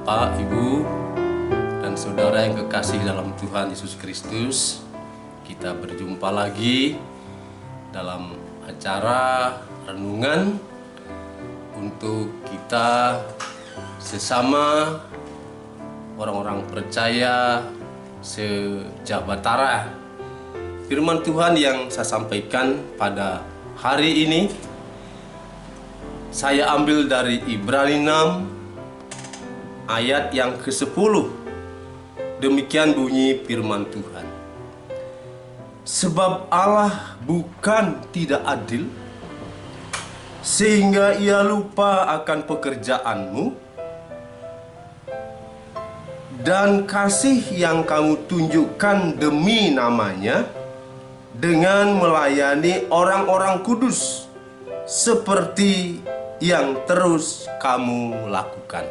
Bapak, Ibu, dan saudara yang kekasih dalam Tuhan Yesus Kristus. Kita berjumpa lagi dalam acara renungan untuk kita sesama orang-orang percaya se-Jabatara. Firman Tuhan yang saya sampaikan pada hari ini saya ambil dari Ibrani 6 ayat yang ke-10. Demikian bunyi firman Tuhan. Sebab Allah bukan tidak adil, sehingga ia lupa akan pekerjaanmu dan kasih yang kamu tunjukkan demi namanya dengan melayani orang-orang kudus seperti yang terus kamu lakukan.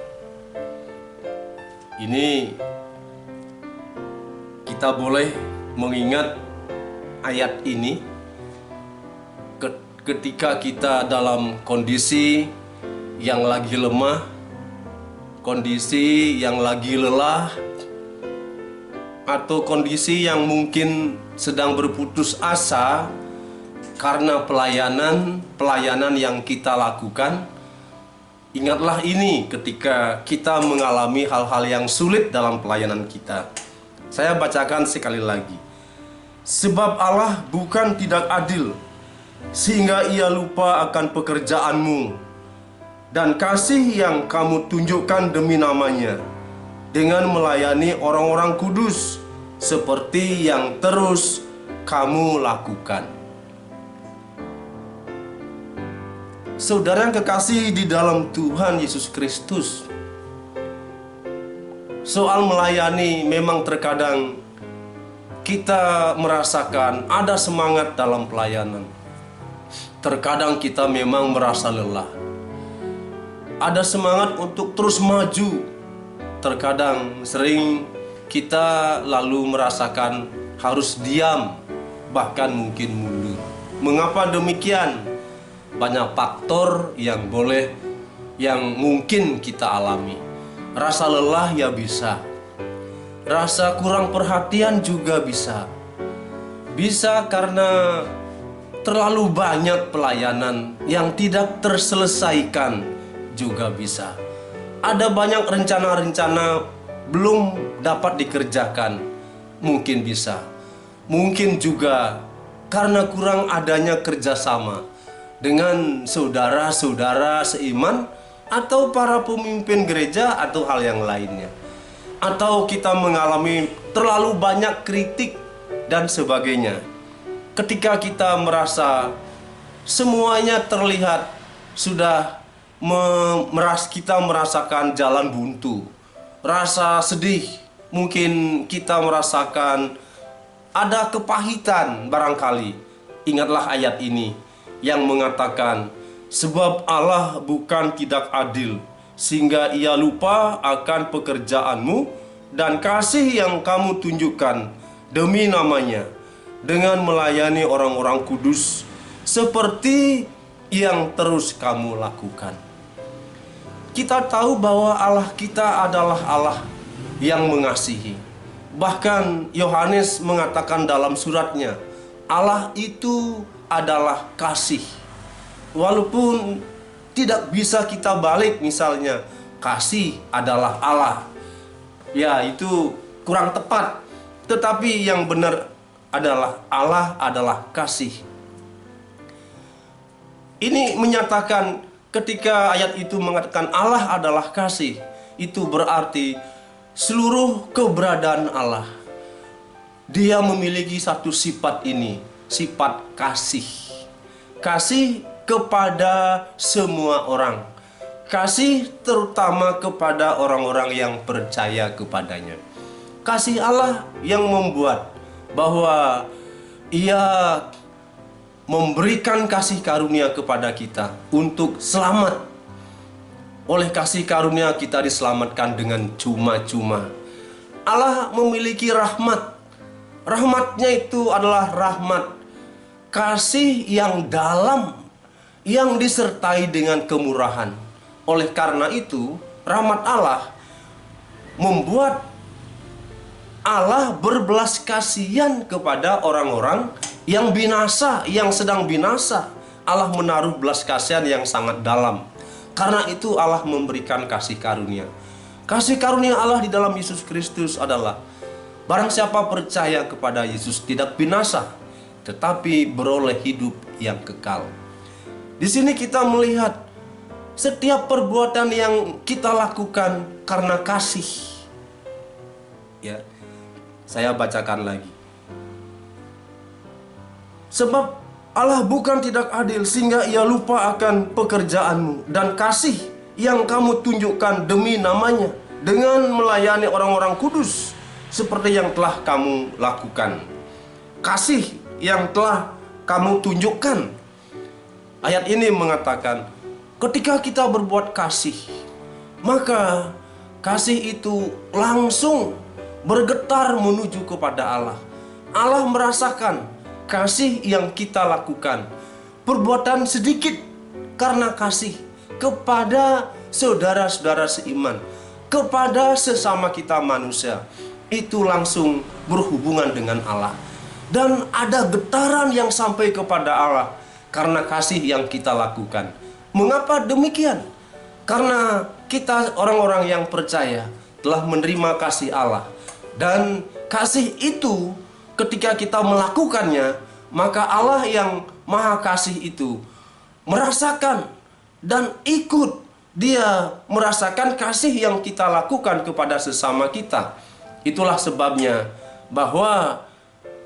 Ini kita boleh mengingat ayat ini ketika kita dalam kondisi yang lagi lemah, kondisi yang lagi lelah, atau kondisi yang mungkin sedang berputus asa karena pelayanan yang kita lakukan. Ingatlah ini ketika kita mengalami hal-hal yang sulit dalam pelayanan kita. Saya bacakan sekali lagi. Sebab Allah bukan tidak adil, sehingga ia lupa akan pekerjaanmu dan kasih yang kamu tunjukkan demi namanya dengan melayani orang-orang kudus seperti yang terus kamu lakukan. Saudara yang kekasih di dalam Tuhan Yesus Kristus, soal melayani memang terkadang kita merasakan ada semangat dalam pelayanan. Terkadang kita memang merasa lelah. Ada semangat untuk terus maju. Terkadang sering kita lalu merasakan harus diam, bahkan mungkin mundur. Mengapa demikian? Banyak faktor yang mungkin kita alami. Rasa lelah ya bisa. Rasa kurang perhatian juga bisa. Bisa karena terlalu banyak pelayanan yang tidak terselesaikan juga bisa. Ada banyak rencana-rencana belum dapat dikerjakan. Mungkin bisa. Mungkin juga karena kurang adanya kerjasama dengan saudara-saudara seiman atau para pemimpin gereja atau hal yang lainnya. Atau kita mengalami terlalu banyak kritik dan sebagainya. Ketika kita merasa semuanya terlihat sudah kita merasakan jalan buntu, rasa sedih, mungkin kita merasakan ada kepahitan barangkali. Ingatlah ayat ini yang mengatakan, sebab Allah bukan tidak adil, sehingga ia lupa akan pekerjaanmu dan kasih yang kamu tunjukkan demi namanya dengan melayani orang-orang kudus seperti yang terus kamu lakukan. Kita tahu bahwa Allah kita adalah Allah yang mengasihi. Bahkan Yohanes mengatakan dalam suratnya, Allah itu adalah kasih. Walaupun tidak bisa kita balik, misalnya kasih adalah Allah, ya itu kurang tepat. Tetapi yang benar adalah Allah adalah kasih. Ini menyatakan ketika ayat itu mengatakan Allah adalah kasih, itu berarti seluruh keberadaan Allah, Dia memiliki satu sifat ini, sifat kasih. Kasih kepada semua orang. Kasih terutama kepada orang-orang yang percaya kepadanya. Kasih Allah yang membuat bahwa Ia memberikan kasih karunia kepada kita untuk selamat. Oleh kasih karunia kita diselamatkan dengan cuma-cuma. Allah memiliki rahmat. Rahmatnya itu adalah rahmat kasih yang dalam, yang disertai dengan kemurahan. Oleh karena itu, rahmat Allah membuat Allah berbelas kasihan kepada orang-orang yang binasa, yang sedang binasa. Allah menaruh belas kasihan yang sangat dalam. Karena itu Allah memberikan kasih karunia. Kasih karunia Allah di dalam Yesus Kristus adalah barang siapa percaya kepada Yesus tidak binasa, tetapi beroleh hidup yang kekal. Di sini kita melihat setiap perbuatan yang kita lakukan karena kasih. Ya, saya bacakan lagi. Sebab Allah bukan tidak adil sehingga ia lupa akan pekerjaanmu dan kasih yang kamu tunjukkan demi namanya dengan melayani orang-orang kudus seperti yang telah kamu lakukan. Kasih yang telah kamu tunjukkan. Ayat ini mengatakan, ketika kita berbuat kasih, maka kasih itu langsung bergetar menuju kepada Allah. Allah merasakan kasih yang kita lakukan. Perbuatan sedikit karena kasih kepada saudara-saudara seiman, kepada sesama kita manusia, itu langsung berhubungan dengan Allah. Dan ada getaran yang sampai kepada Allah karena kasih yang kita lakukan. Mengapa demikian? Karena kita orang-orang yang percaya telah menerima kasih Allah. Dan kasih itu ketika kita melakukannya, maka Allah yang Maha Kasih itu merasakan dan ikut. Dia merasakan kasih yang kita lakukan kepada sesama kita. Itulah sebabnya bahwa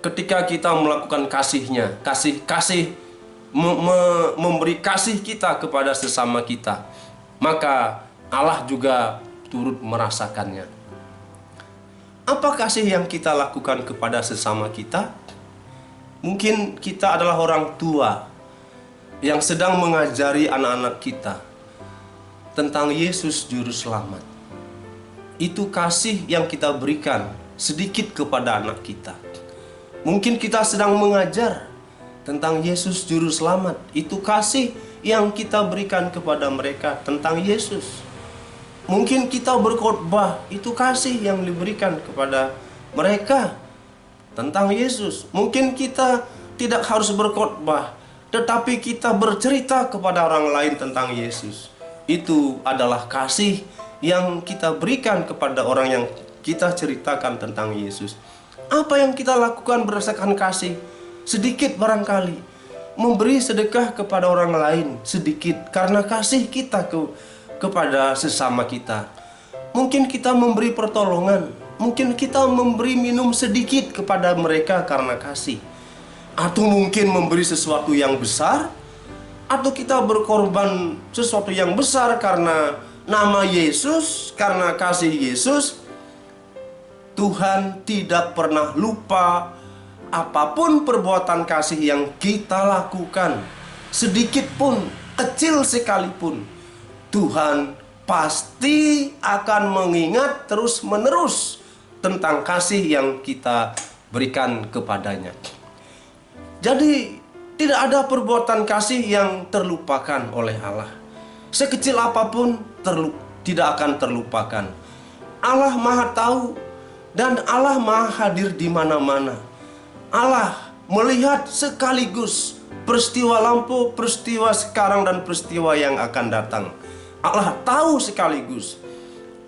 ketika kita melakukan kasihnya, memberi kasih kita kepada sesama kita, maka Allah juga turut merasakannya. Apa kasih yang kita lakukan kepada sesama kita? Mungkin kita adalah orang tua yang sedang mengajari anak-anak kita tentang Yesus Juru Selamat. Itu kasih yang kita berikan sedikit kepada anak kita. Mungkin kita sedang mengajar tentang Yesus Juru Selamat. Itu kasih yang kita berikan kepada mereka tentang Yesus. Mungkin kita berkhotbah, itu kasih yang diberikan kepada mereka tentang Yesus. Mungkin kita tidak harus berkhotbah, tetapi kita bercerita kepada orang lain tentang Yesus. Itu adalah kasih yang kita berikan kepada orang yang kita ceritakan tentang Yesus. Apa yang kita lakukan berdasarkan kasih? Sedikit barangkali. Memberi sedekah kepada orang lain sedikit karena kasih kita kepada sesama kita. Mungkin kita memberi pertolongan. Mungkin kita memberi minum sedikit kepada mereka karena kasih. Atau mungkin memberi sesuatu yang besar. Atau kita berkorban sesuatu yang besar karena nama Yesus, karena kasih Yesus. Tuhan tidak pernah lupa apapun perbuatan kasih yang kita lakukan, sedikit pun, kecil sekalipun, Tuhan pasti akan mengingat terus-menerus tentang kasih yang kita berikan kepadanya. Jadi tidak ada perbuatan kasih yang terlupakan oleh Allah. Sekecil apapun tidak akan terlupakan. Allah Maha tahu dan Allah Maha hadir di mana-mana. Allah melihat sekaligus peristiwa lampau, peristiwa sekarang dan peristiwa yang akan datang. Allah tahu sekaligus.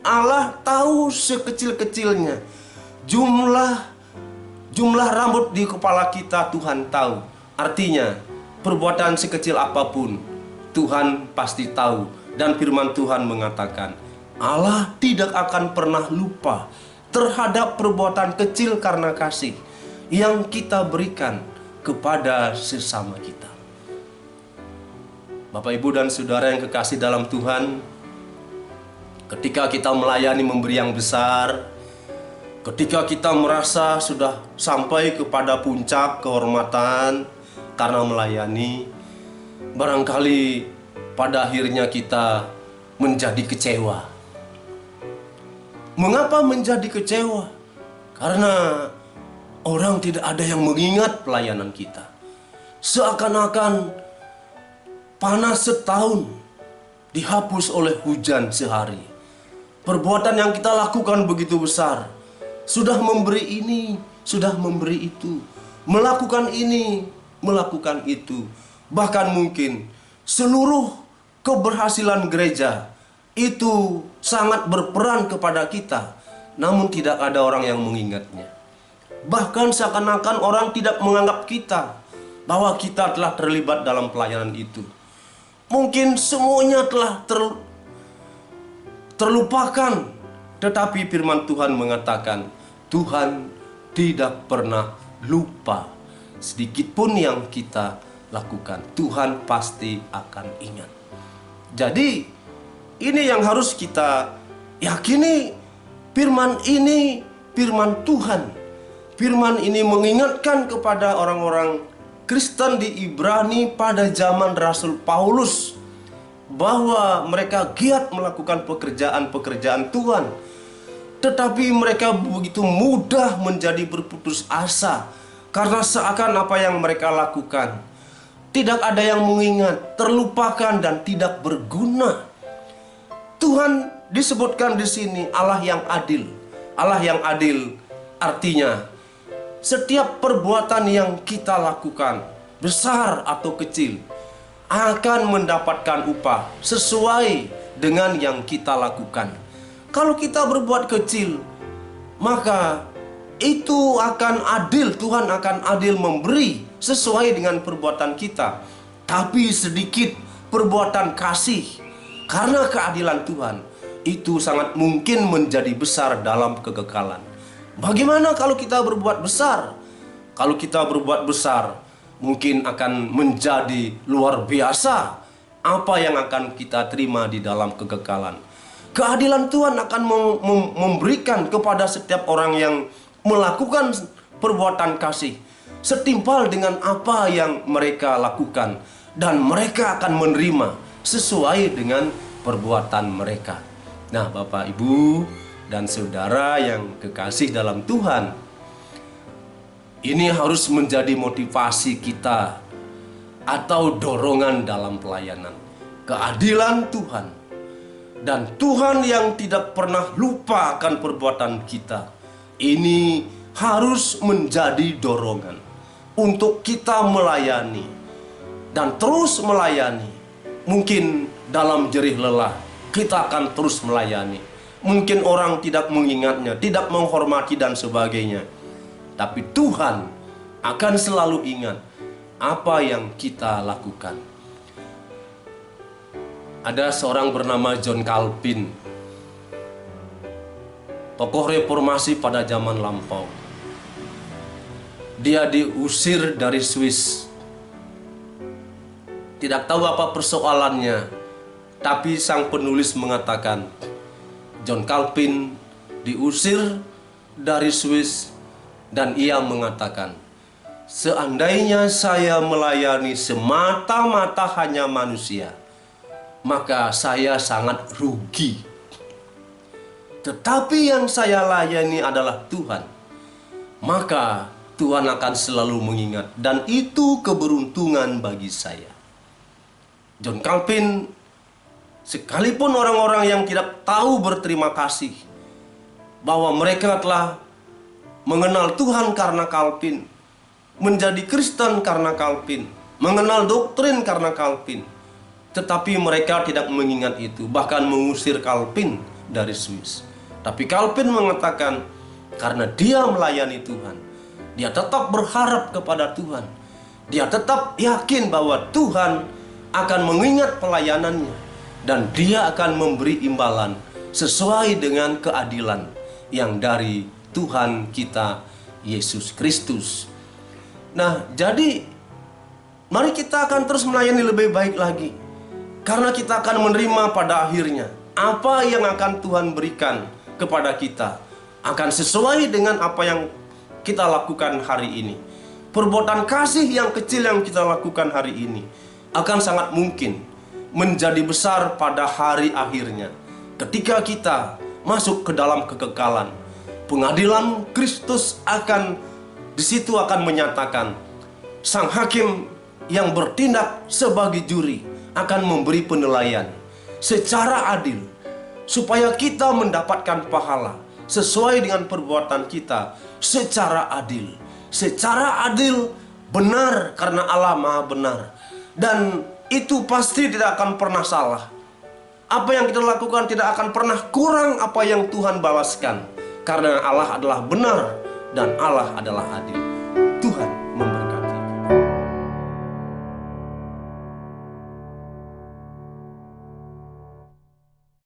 Allah tahu sekecil-kecilnya. Jumlah rambut di kepala kita Tuhan tahu. Artinya, perbuatan sekecil apapun Tuhan pasti tahu. Dan firman Tuhan mengatakan, Allah tidak akan pernah lupa terhadap perbuatan kecil karena kasih yang kita berikan kepada sesama kita. Bapak, Ibu, dan Saudara yang kekasih dalam Tuhan, ketika kita melayani memberi yang besar, ketika kita merasa sudah sampai kepada puncak kehormatan karena melayani, barangkali pada akhirnya kita menjadi kecewa. Mengapa menjadi kecewa? Karena orang tidak ada yang mengingat pelayanan kita. Seakan-akan panas setahun dihapus oleh hujan sehari. Perbuatan yang kita lakukan begitu besar. Sudah memberi ini, sudah memberi itu. Melakukan ini, melakukan itu. Bahkan mungkin seluruh keberhasilan gereja itu sangat berperan kepada kita, namun tidak ada orang yang mengingatnya. Bahkan seakan-akan orang tidak menganggap kita bahwa kita telah terlibat dalam pelayanan itu. Mungkin semuanya telah terlupakan, tetapi firman Tuhan mengatakan Tuhan tidak pernah lupa. Sedikit pun yang kita lakukan, Tuhan pasti akan ingat. Jadi ini yang harus kita yakini. Firman ini firman Tuhan. Firman ini mengingatkan kepada orang-orang Kristen di Ibrani pada zaman Rasul Paulus bahwa mereka giat melakukan pekerjaan-pekerjaan Tuhan, tetapi mereka begitu mudah menjadi berputus asa karena seakan apa yang mereka lakukan tidak ada yang mengingat, terlupakan dan tidak berguna. Tuhan disebutkan di sini Allah yang adil. Allah yang adil artinya setiap perbuatan yang kita lakukan, besar atau kecil, akan mendapatkan upah sesuai dengan yang kita lakukan. Kalau kita berbuat kecil, maka itu akan adil. Tuhan akan adil memberi sesuai dengan perbuatan kita. Tapi sedikit perbuatan kasih karena keadilan Tuhan, itu sangat mungkin menjadi besar dalam kekekalan. Bagaimana kalau kita berbuat besar? Kalau kita berbuat besar, mungkin akan menjadi luar biasa apa yang akan kita terima di dalam kekekalan. Keadilan Tuhan akan memberikan kepada setiap orang yang melakukan perbuatan kasih setimpal dengan apa yang mereka lakukan, dan mereka akan menerima sesuai dengan perbuatan mereka. Nah, Bapak, Ibu, dan saudara yang kekasih dalam Tuhan, ini harus menjadi motivasi kita atau dorongan dalam pelayanan. Keadilan Tuhan dan Tuhan yang tidak pernah lupa akan perbuatan kita, ini harus menjadi dorongan untuk kita melayani dan terus melayani. Mungkin dalam jerih lelah kita akan terus melayani. Mungkin orang tidak mengingatnya, tidak menghormati dan sebagainya. Tapi Tuhan akan selalu ingat apa yang kita lakukan. Ada seorang bernama John Calvin, tokoh reformasi pada zaman lampau. Dia diusir dari Swiss. Tidak tahu apa persoalannya, tapi sang penulis mengatakan John Calvin diusir dari Swiss dan ia mengatakan, seandainya saya melayani semata-mata hanya manusia, maka saya sangat rugi. Tetapi yang saya layani adalah Tuhan, maka Tuhan akan selalu mengingat, dan itu keberuntungan bagi saya. John Calvin, sekalipun orang-orang yang tidak tahu berterima kasih bahwa mereka telah mengenal Tuhan karena Calvin, menjadi Kristen karena Calvin, mengenal doktrin karena Calvin, tetapi mereka tidak mengingat itu, bahkan mengusir Calvin dari Swiss. Tapi Calvin mengatakan karena dia melayani Tuhan, dia tetap berharap kepada Tuhan, dia tetap yakin bahwa Tuhan akan mengingat pelayanannya, dan dia akan memberi imbalan sesuai dengan keadilan yang dari Tuhan kita Yesus Kristus. Nah, jadi mari kita akan terus melayani lebih baik lagi, karena kita akan menerima pada akhirnya apa yang akan Tuhan berikan kepada kita akan sesuai dengan apa yang kita lakukan hari ini. Perbuatan kasih yang kecil yang kita lakukan hari ini akan sangat mungkin menjadi besar pada hari akhirnya. Ketika kita masuk ke dalam kekekalan, pengadilan Kristus akan di situ akan menyatakan, sang hakim yang bertindak sebagai juri akan memberi penilaian secara adil supaya kita mendapatkan pahala sesuai dengan perbuatan kita secara adil. Secara adil, benar, karena Allah Maha benar. Dan itu pasti tidak akan pernah salah. Apa yang kita lakukan tidak akan pernah kurang apa yang Tuhan balaskan, karena Allah adalah benar dan Allah adalah adil.